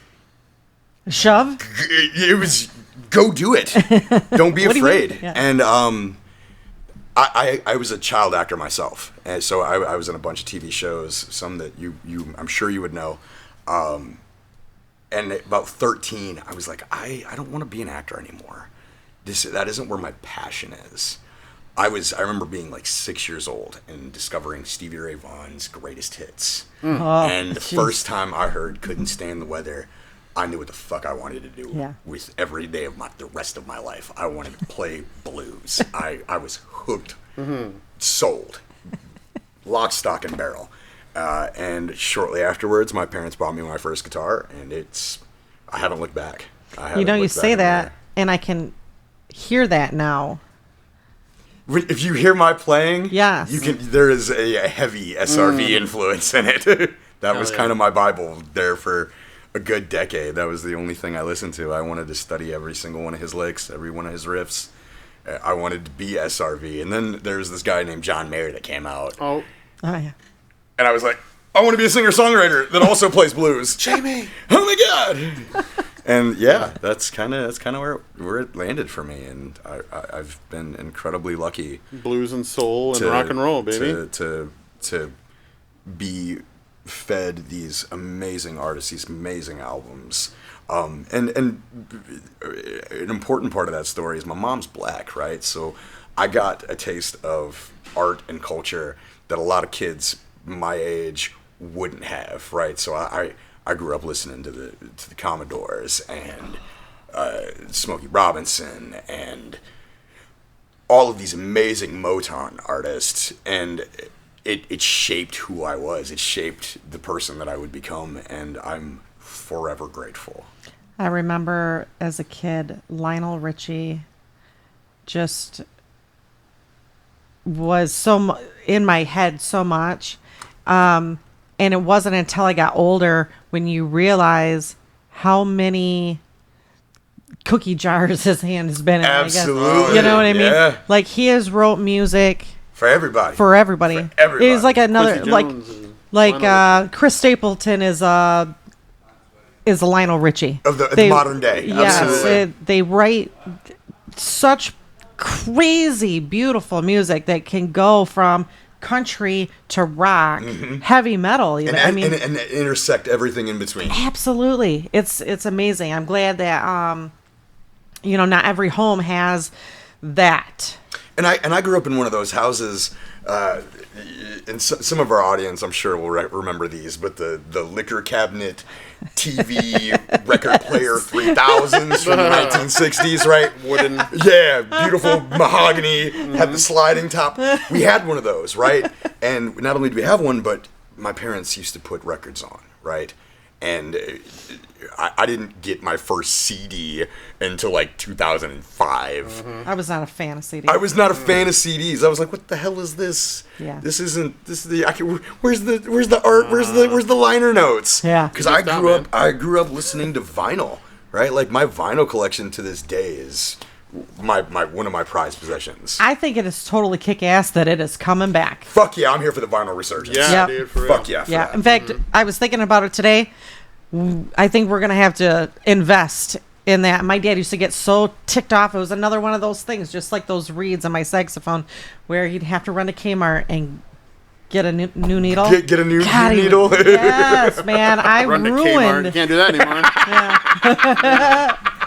Shove?
go do it. Don't be
What do you mean?
afraid.
Yeah.
And I was a child actor myself, and so I was in a bunch of TV shows, some that you I'm sure you would know. And at about 13, I was like, I don't want to be an actor anymore. That isn't where my passion is. I remember being like 6 years old and discovering Stevie Ray Vaughan's greatest hits.
Oh,
And the
jeez.
first time I heard "Couldn't Stand the Weather," I knew what the fuck I wanted to do
Yeah.
with every day of the rest of my life. I wanted to play blues. I was hooked, sold, lock, stock, and barrel. And shortly afterwards, my parents bought me my first guitar, and I haven't looked back.
You say that, and I can hear that now.
If you hear my playing,
Yes.
there is a heavy SRV influence in it. That was kind of my Bible there for a good decade. That was the only thing I listened to. I wanted to study every single one of his licks, every one of his riffs. I wanted to be SRV. And then there was this guy named John Mayer that came out.
Oh,
Oh, yeah.
And I was like, I want to be a singer-songwriter that also plays blues.
Jamie.
Oh my God. And yeah, that's kind of where it landed for me. And I've been incredibly lucky
Blues and soul and rock and roll, baby.
to be fed these amazing artists, these amazing albums. And an important part of that story is my mom's black, right? So I got a taste of art and culture that a lot of kids my age wouldn't have, right? So I grew up listening to the Commodores and Smokey Robinson and all of these amazing Motown artists, and it shaped who I was. It shaped the person that I would become, and I'm forever grateful.
I remember as a kid, Lionel Richie just was in my head so much. And it wasn't until I got older when you realize how many cookie jars his hand has been in.
Absolutely.
I guess. You know what I mean?
Yeah.
Like he has wrote music
For everybody.
for everybody.
For everybody.
He's like another
Quincy
like
Jones and
like
Lionel
Chris Stapleton is a Lionel Richie
Of the modern day.
Yes,
Absolutely.
they write such crazy beautiful music that can go from country to rock, heavy metal. Even. I mean,
and intersect everything in between.
absolutely, it's amazing. I'm glad that not every home has that.
And I grew up in one of those houses. And some of our audience, I'm sure, will remember these, but the liquor cabinet, TV, record player 3000s from the 1960s, right?
Wooden.
Yeah, beautiful mahogany, had the sliding top. We had one of those, right? And not only did we have one, but my parents used to put records on, right? And I didn't get my first CD until like 2005.
I was not a fan of CDs.
I was not a fan of CDs. I was like, "What the hell is this?
Yeah.
This isn't. This is the. Where's the art? Where's the liner notes?
Yeah.
Because
Good stuff,
I grew up listening to vinyl. Right. Like my vinyl collection to this day is my one of my prized possessions.
I think it is totally kick ass that it is coming back.
Fuck yeah! I'm here for the vinyl resurgence.
Yeah,
Yep.
dude, for real.
Fuck yeah. For
Yeah.
that.
In fact, I was thinking about it today. I think we're gonna have to invest in that. My dad used to get so ticked off. It was another one of those things, just like those reeds on my saxophone, where he'd have to run to Kmart and get a new needle.
Get a new
God, he-
needle.
Yes, man. I
Run to Kmart. You
ruined.
can't do that anymore.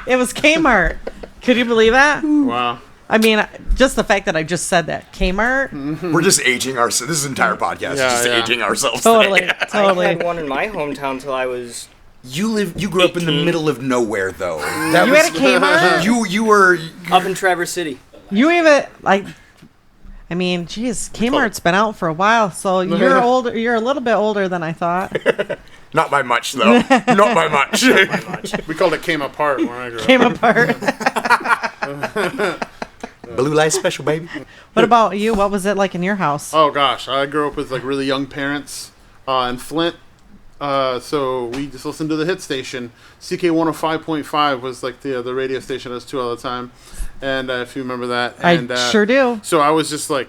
It was Kmart. Could you believe that?
Wow.
I mean, just the fact that I just said that. Kmart?
We're just aging ourselves. This entire podcast is
Yeah,
just
yeah.
aging ourselves.
Totally.
today.
I
Totally.
had one in my hometown till I was.
You grew up in the
18.
middle of nowhere, though. That
You
was,
had a Kmart?
You were.
Up in Traverse City.
You even like I mean, geez, Kmart's been out for a while, so you're older. You're a little bit older than I thought.
Not by much, though. Not by much.
We called it Came Apart when I grew up.
Came apart.
Blue light special, baby.
What about you? What was it like in your house?
Oh gosh, I grew up with like really young parents in Flint. So we just listened to the hit station. CK 105.5 was like the radio station I was to all the time. And if you remember that. And,
I sure do.
So I was just like,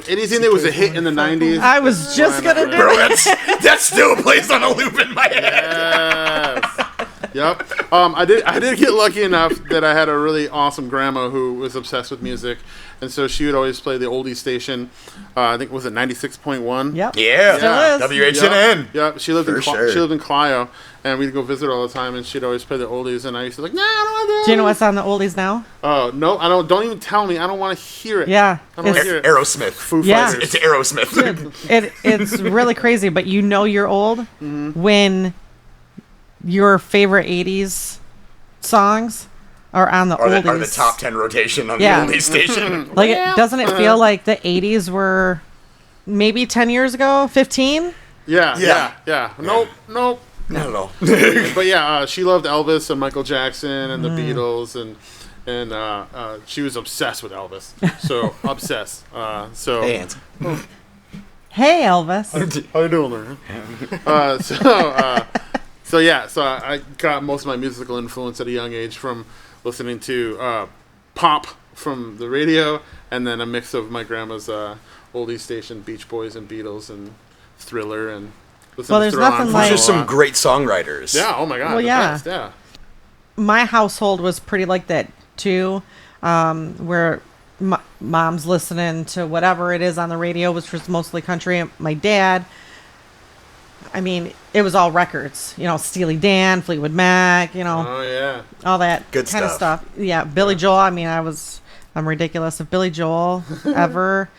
anything that was a hit in the 90s.
I was just gonna do
Bro,
it.
that still plays on a loop in my head.
Yes. Yep. I did get lucky enough that I had a really awesome grandma who was obsessed with music, and so she would always play the oldie station. I think was it 96.1.
Yep.
Yeah.
Still is.
WHNN.
Yep. She lived
For
in
sure.
she lived in Clio, and we'd go visit her all the time, and she'd always play the oldies, and I used to be like, nah, I don't want to.
Do you know what's on the oldies now?
Oh no, I don't. Don't even tell me. I don't want to hear it.
Yeah.
I don't want to
It's,
hear it.
Aerosmith.
Foo
Yeah.
Fighters.
It's Aerosmith.
it's really crazy, but you know you're old when your favorite 80s songs are on the oldies.
Are the top 10 rotation on
Yeah.
the oldies station.
Like, doesn't it feel like the 80s were maybe 10 years ago, 15?
Yeah. Nope.
Not at all.
But yeah, she loved Elvis and Michael Jackson and the Beatles, and she was obsessed with Elvis. So obsessed. So
Hey, Elvis.
how you doing there? So yeah, so I got most of my musical influence at a young age from listening to pop from the radio, and then a mix of my grandma's oldie station, Beach Boys and Beatles and Thriller, and listening
Well,
to
there's
Thriller
nothing
on
like-
vinyl
Just
a
some
lot.
great songwriters.
Yeah. Oh my God.
Well,
the
yeah.
best, yeah.
My household was pretty like that too, where mom's listening to whatever it is on the radio, which was mostly country. My dad, I mean, it was all records, Steely Dan, Fleetwood Mac,
Oh yeah.
all that
Good
kind of
stuff.
stuff. Yeah, Billy Joel. I mean, I'm ridiculous. If Billy Joel ever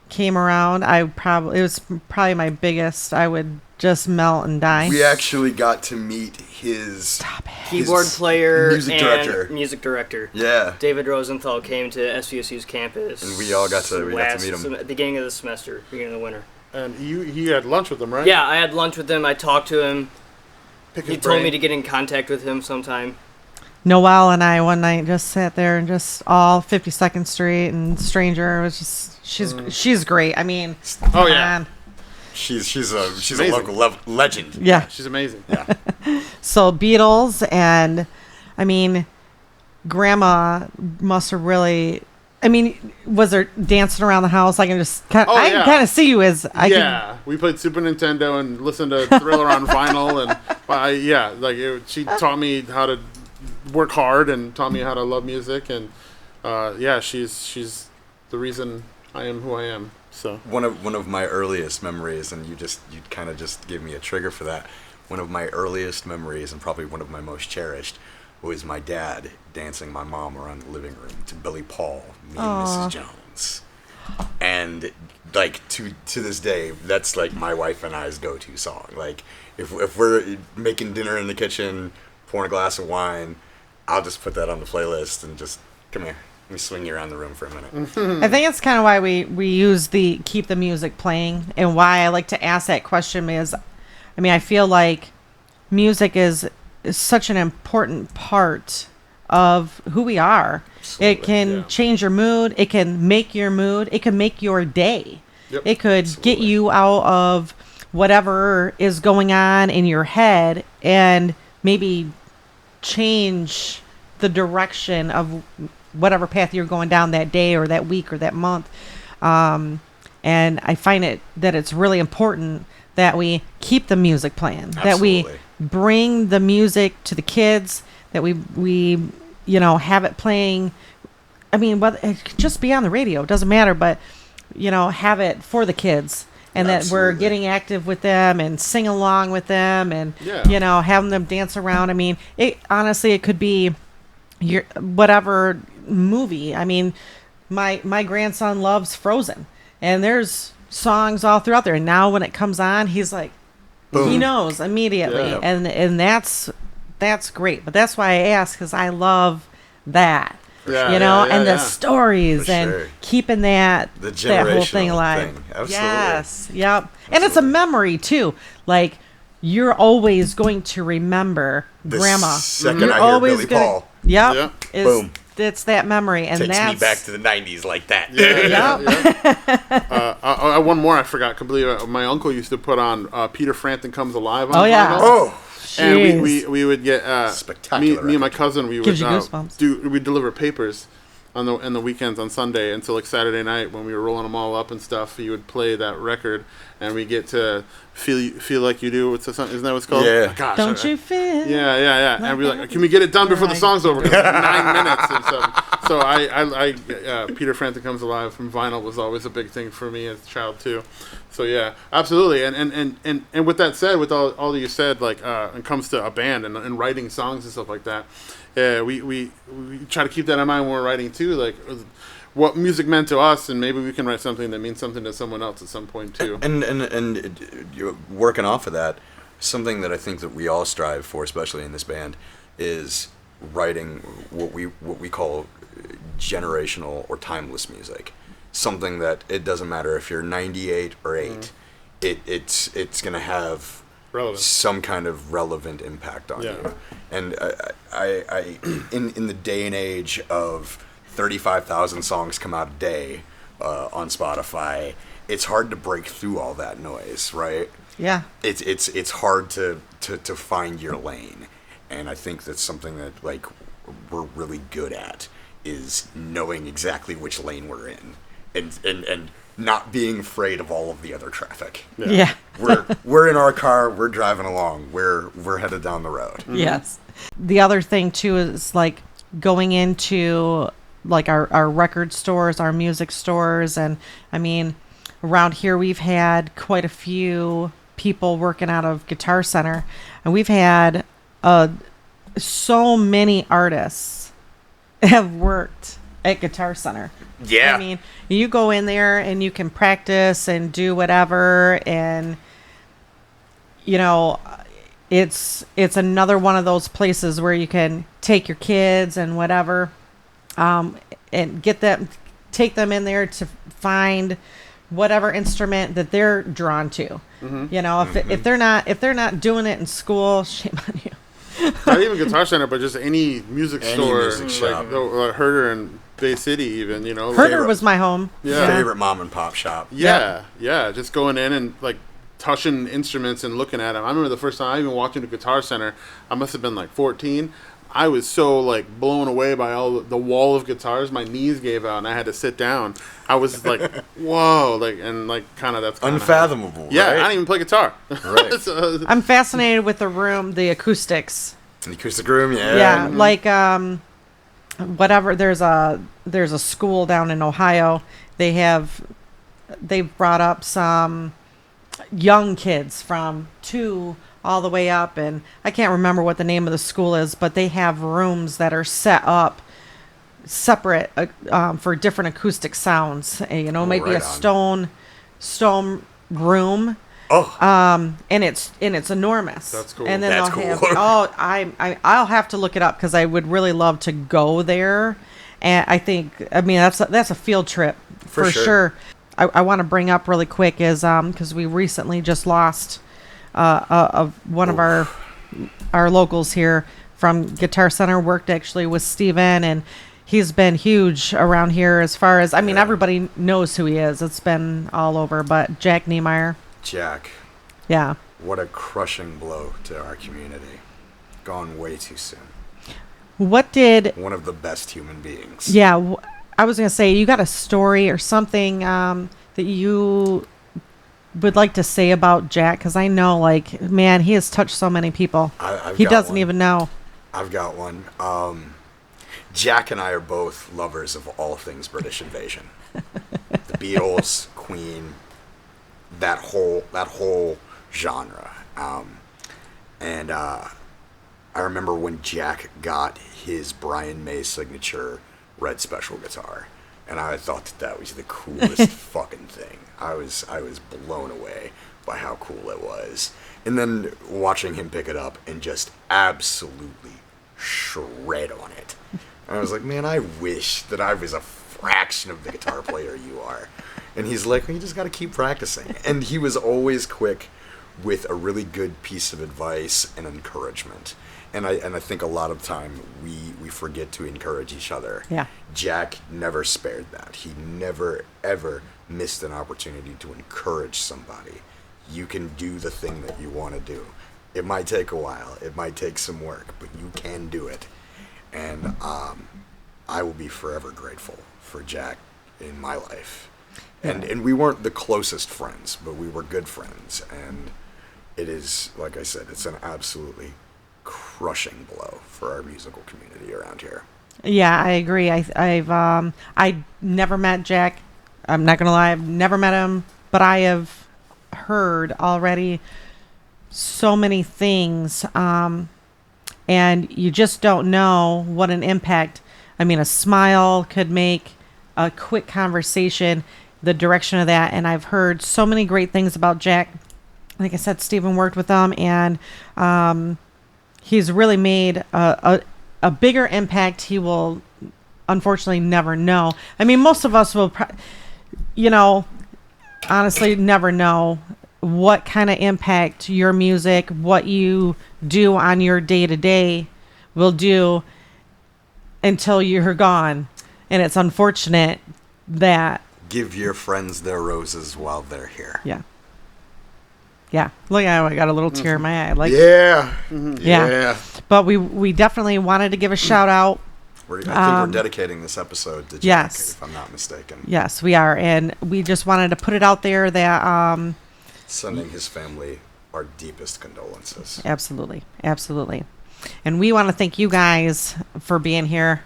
came around, it was probably my biggest. I would just melt and die.
We actually got to meet his
Keyboard
his
player
music
and
director.
music director.
Yeah.
David Rosenthal came to SVSU's campus.
And we all got to meet him.
At the beginning of the semester, beginning of the winter.
And you had lunch with them, right?
Yeah, I had lunch with him. I talked to him.
Pick
He
his
told me
brain.
to get in contact with him sometime.
Noelle and I one night just sat there and just all 52nd Street and Stranger. It was just she's great. I mean,
Oh
come
yeah.
on.
She's a
Amazing.
local legend.
Yeah.
She's amazing.
Yeah.
So Beatles, and I mean, Grandma must have really. I mean, was there dancing around the house? I can just kind of,
Oh,
I
yeah.
can kind of see you as I can.
Yeah, we played Super Nintendo and listened to Thriller on vinyl, and she taught me how to work hard and taught me how to love music, and she's the reason I am who I am. So
One of my earliest memories, and you kind of just gave me a trigger for that. One of my earliest memories, and probably one of my most cherished, was my dad dancing my mom around the living room to Billy Paul, Me and Mrs. Jones. And like to this day, that's like my wife and I's go-to song. Like if we're making dinner in the kitchen, pouring a glass of wine, I'll just put that on the playlist and just come here. Let me swing you around the room for a minute.
I think it's kind of why we use the keep the music playing, and why I like to ask that question is, I mean, I feel like music is such an important part of who we are.
Absolutely,
It can
yeah.
change your mood. It can make your mood. It can make your day.
Yep.
It could get
Absolutely.
you out of whatever is going on in your head and maybe change the direction of whatever path you're going down that day or that week or that month. And I find that it's really important that we keep the music playing, that we
Absolutely.
bring the music to the kids, that we have it playing. I mean, whether it could just be on the radio, it doesn't matter, but have it for the kids, and that we're
Absolutely.
getting active with them and sing along with them, and
Yeah.
having them dance around. I mean, it honestly, it could be your whatever movie. I mean, my grandson loves Frozen, and there's songs all throughout there. And now when it comes on, he's like, he
Boom.
knows immediately,
Yeah.
and that's great. But that's why I ask, because I love that.
Yeah,
and the
yeah.
stories
For
and
sure.
keeping that
The
that whole thing
generational
alive.
thing. Absolutely.
Yes, yep. And it's a memory too. Like you're always going to remember
The
grandma.
second
You're
I hear
always
Billy
gonna,
Paul,
Yep.
Yeah.
Boom.
It's that memory, and
takes
that's
me back to the 90s like that.
One more I forgot completely. My uncle used to put on Peter Frampton Comes Alive on
Oh, yeah.
vinyl.
Oh,
And
Jeez.
we would get
Spectacular
Me and my
record.
cousin we
Gives you
would
goosebumps.
we'd deliver papers on the weekends on Sunday until like Saturday night when we were rolling them all up and stuff. He would play that record and we get to feel like you do. What's the song? Isn't that what it's called?
Yeah.
Gosh,
Don't you feel?
Yeah. And we're
Like
like, can we get it done before the
Right.
song's over? 'Cause it's 9 minutes and stuff. So I Peter Frampton Comes Alive from vinyl was always a big thing for me as a child too. So yeah, absolutely. And with that said, with all that you said, like when it comes to a band and writing songs and stuff like that, we try to keep that in mind when we're writing too. Like what music meant to us, and maybe we can write something that means something to someone else at some point too.
And you're working off of that, something that I think that we all strive for, especially in this band, is writing what we call generational or timeless music. Something that it doesn't matter if you're 98 or 8, it's gonna have
Relevant.
some kind of relevant impact on
Yeah.
you. And I in the day and age of 35,000 songs come out a day on Spotify, it's hard to break through all that noise, right?
Yeah.
It's hard to find your lane, and I think that's something that like we're really good at, is knowing exactly which lane we're in, and not being afraid of all of the other traffic.
Yeah.
We're in our car, we're driving along, we're headed down the road.
Yes. The other thing too is like going into like our record stores, our music stores, and I mean around here we've had quite a few people working out of Guitar Center, and we've had so many artists have worked at Guitar Center.
Yeah.
I mean, you go in there and you can practice and do whatever, and it's another one of those places where you can take your kids and whatever, and take them in there to find whatever instrument that they're drawn to. If they're not doing it in school, shame on you.
Not even Guitar Center, but just any music
Any
store,
music shop.
like Herder in Bay City, even
Herder
Favorite-
was my home.
Yeah.
Favorite mom and pop shop.
Yeah, just going in and like touching instruments and looking at them. I remember the first time I even walked into Guitar Center, I must have been like 14. I was so like blown away by all the wall of guitars. My knees gave out and I had to sit down. I was like, whoa, kind of that's kinda
Unfathomable.
Yeah,
right?
I don't even play guitar.
Right.
So,
I'm fascinated with the acoustics.
The acoustic room,
Yeah, like whatever. There's a school down in Ohio. They have they've brought up some young kids from 2 all the way up, and I can't remember what the name of the school is, but they have rooms that are set up separate for different acoustic sounds. Maybe
right
a
on.
stone room.
Oh,
And it's enormous.
That's cool.
And then
That's
they'll
cool.
have I'll have to look it up because I would really love to go there. And that's a field trip
For
for
sure.
sure. I want to bring up really quick is because we recently just lost one of our locals here from Guitar Center, worked actually with Steven, and he's been huge around here as far as everybody knows who he is. It's been all over, but Jack Niemeyer.
Jack,
Yeah.
what a crushing blow to our community. Gone way too soon.
What did
One of the best human beings.
Yeah, I was gonna say you got a story or something that you would like to say about Jack, because I know, like, man, he has touched so many people.
I've
He
got
doesn't
one.
even know.
I've got one. Jack and I are both lovers of all things British Invasion. The Beatles, Queen, that whole genre. And I remember when Jack got his Brian May signature red special guitar, and I thought that was the coolest fucking thing. I was blown away by how cool it was. And then watching him pick it up and just absolutely shred on it. And I was like, man, I wish that I was a fraction of the guitar player you are. And he's like, well, you just got to keep practicing. And he was always quick with a really good piece of advice and encouragement. And I think a lot of time we forget to encourage each other.
Yeah.
Jack never spared that. He never, ever missed an opportunity to encourage somebody. You can do the thing that you want to do. It might take a while. It might take some work, but you can do it. And I will be forever grateful for Jack in my life. And we weren't the closest friends, but we were good friends. And it is, like I said, it's an absolutely crushing blow for our musical community around here.
Yeah, I agree. I never met Jack. I'm not gonna lie, I've never met him, but I have heard already so many things. And you just don't know what an impact. A smile could make, a quick conversation, the direction of that. And I've heard so many great things about Jack. Like I said, Stephen worked with him, and he's really made a bigger impact. He will unfortunately never know. Most of us will, honestly never know what kind of impact your music, what you do on your day-to-day will do until you're gone. And it's unfortunate that...
Give your friends their roses while they're here.
Yeah. Yeah. Look, I got a little tear in my eye. Like,
Yeah.
Yeah. But we definitely wanted to give a shout out.
I think we're dedicating this episode to Jack,
yes.
if I'm not mistaken.
Yes, we are. And we just wanted to put it out there that...
Sending his family our deepest condolences.
Absolutely. Absolutely. And we want to thank you guys for being here.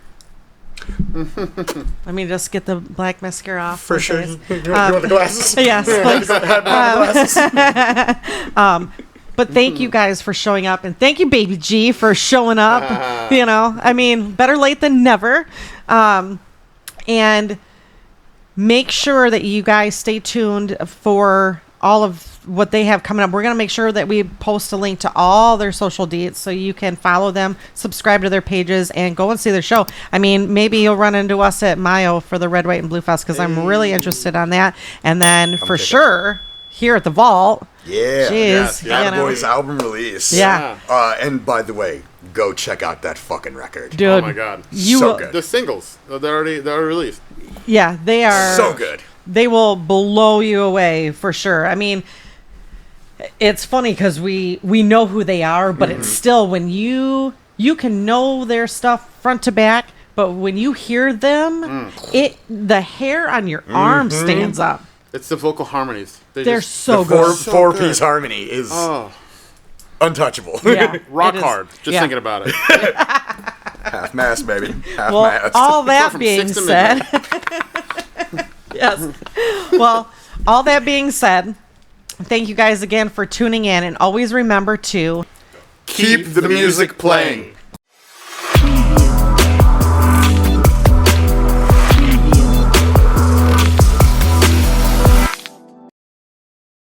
Let me just get the black mascara off.
For
my
sure.
face.
You want the glasses?
Yes, please. But thank you guys for showing up, and thank you, Baby G, for showing up. Better late than never. And make sure that you guys stay tuned for all of what they have coming up. We're going to make sure that we post a link to all their social deets so you can follow them, subscribe to their pages, and go and see their show. Maybe you'll run into us at Mayo for the Red, White, and Blue Fest, because I'm really interested on that. And then for sure, here at the Vault.
Yeah.
Jeez,
Bad Boys album release.
Yeah.
And by the way, go check out that fucking record.
Dude,
Oh my god.
So good.
The singles, they're already released.
yeah, they are
So good.
They will blow you away for sure. It's funny because we know who they are, but it's still, when you can know their stuff front to back, but when you hear them, the hair on your arm stands up.
It's the vocal harmonies.
They're so
The
good.
four-piece harmony is untouchable.
Yeah,
rock
it is.
hard. Just
Yeah.
thinking about it.
Half mast, baby. Half
Well,
mast.
all that
From
being
6 to
said, yes. Well, All that being said, thank you guys again for tuning in, and always remember to
Keep the music playing.